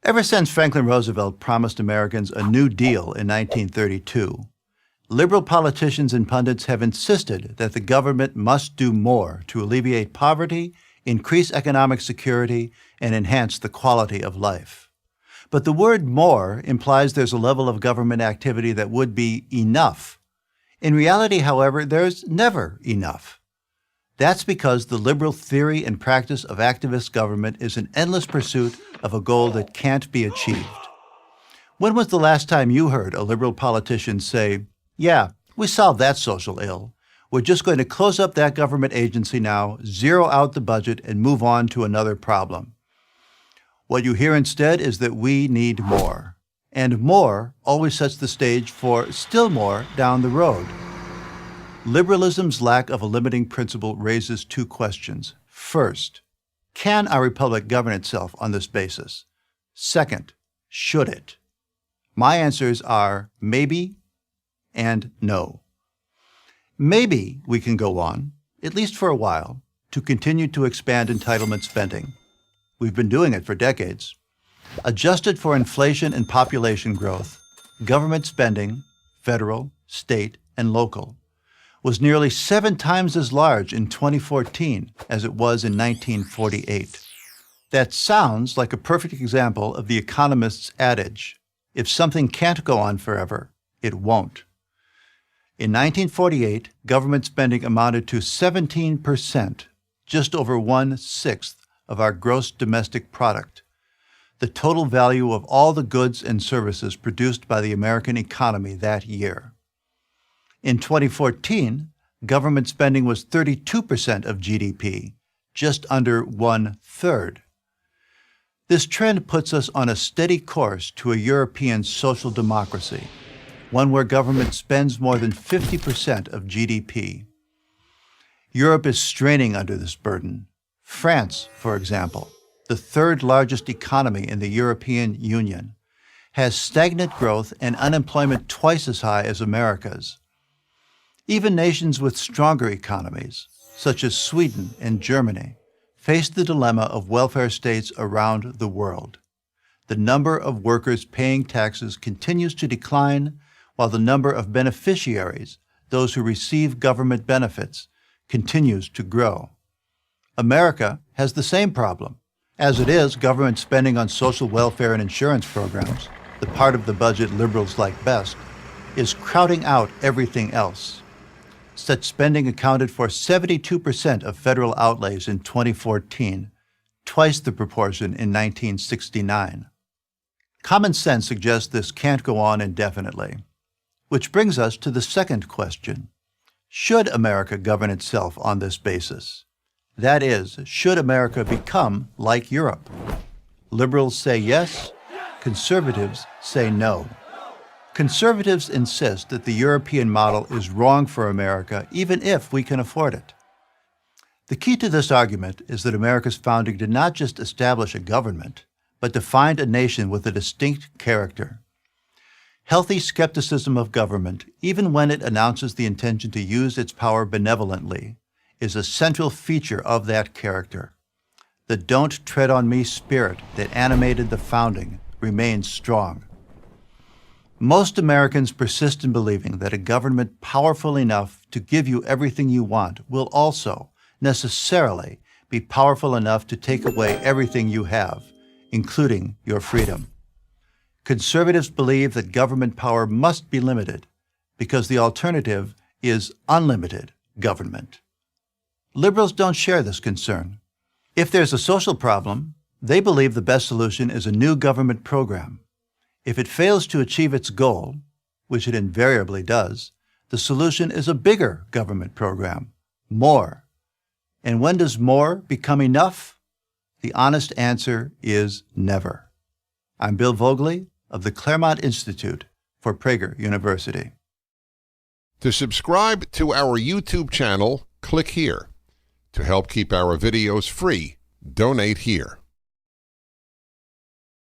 Ever since Franklin Roosevelt promised Americans a New Deal in 1932, liberal politicians and pundits have insisted that the government must do more to alleviate poverty, increase economic security, and enhance the quality of life. But the word more implies there's a level of government activity that would be enough. In reality, however, there's never enough. That's because the liberal theory and practice of activist government is an endless pursuit of a goal that can't be achieved. When was the last time you heard a liberal politician say, "Yeah, we solved that social ill. We're just going to close up that government agency now, zero out the budget, and move on to another problem"? What you hear instead is that we need more. And more always sets the stage for still more down the road. Liberalism's lack of a limiting principle raises two questions. First, can our republic govern itself on this basis? Second, should it? My answers are maybe and no. Maybe we can go on, at least for a while, to continue to expand entitlement spending. We've been doing it for decades. Adjusted for inflation and population growth, government spending, federal, state, and local, was nearly 7 times as large in 2014 as it was in 1948. That sounds like a perfect example of the economist's adage, if something can't go on forever, it won't. In 1948, government spending amounted to 17%, just over 1/6 of our gross domestic product, the total value of all the goods and services produced by the American economy that year. In 2014, government spending was 32% of GDP, just under 1/3. This trend puts us on a steady course to a European social democracy, one where government spends more than 50% of GDP. Europe is straining under this burden. France, for example, the third largest economy in the European Union, has stagnant growth and unemployment twice as high as America's. Even nations with stronger economies, such as Sweden and Germany, face the dilemma of welfare states around the world. The number of workers paying taxes continues to decline, while the number of beneficiaries, those who receive government benefits, continues to grow. America has the same problem. As it is, government spending on social welfare and insurance programs, the part of the budget liberals like best, is crowding out everything else. Such spending accounted for 72% of federal outlays in 2014, twice the proportion in 1969. Common sense suggests this can't go on indefinitely. Which brings us to the second question. Should America govern itself on this basis? That is, should America become like Europe? Liberals say yes, conservatives say no. Conservatives insist that the European model is wrong for America, even if we can afford it. The key to this argument is that America's founding did not just establish a government, but defined a nation with a distinct character. Healthy skepticism of government, even when it announces the intention to use its power benevolently, is a central feature of that character. The "don't tread on me" spirit that animated the founding remains strong. Most Americans persist in believing that a government powerful enough to give you everything you want will also, necessarily, be powerful enough to take away everything you have, including your freedom. Conservatives believe that government power must be limited because the alternative is unlimited government. Liberals don't share this concern. If there's a social problem, they believe the best solution is a new government program. If it fails to achieve its goal, which it invariably does, the solution is a bigger government program, more. And when does more become enough? The honest answer is never. I'm Bill Vogley of the Claremont Institute for Prager University. To subscribe to our YouTube channel, click here. To help keep our videos free, donate here.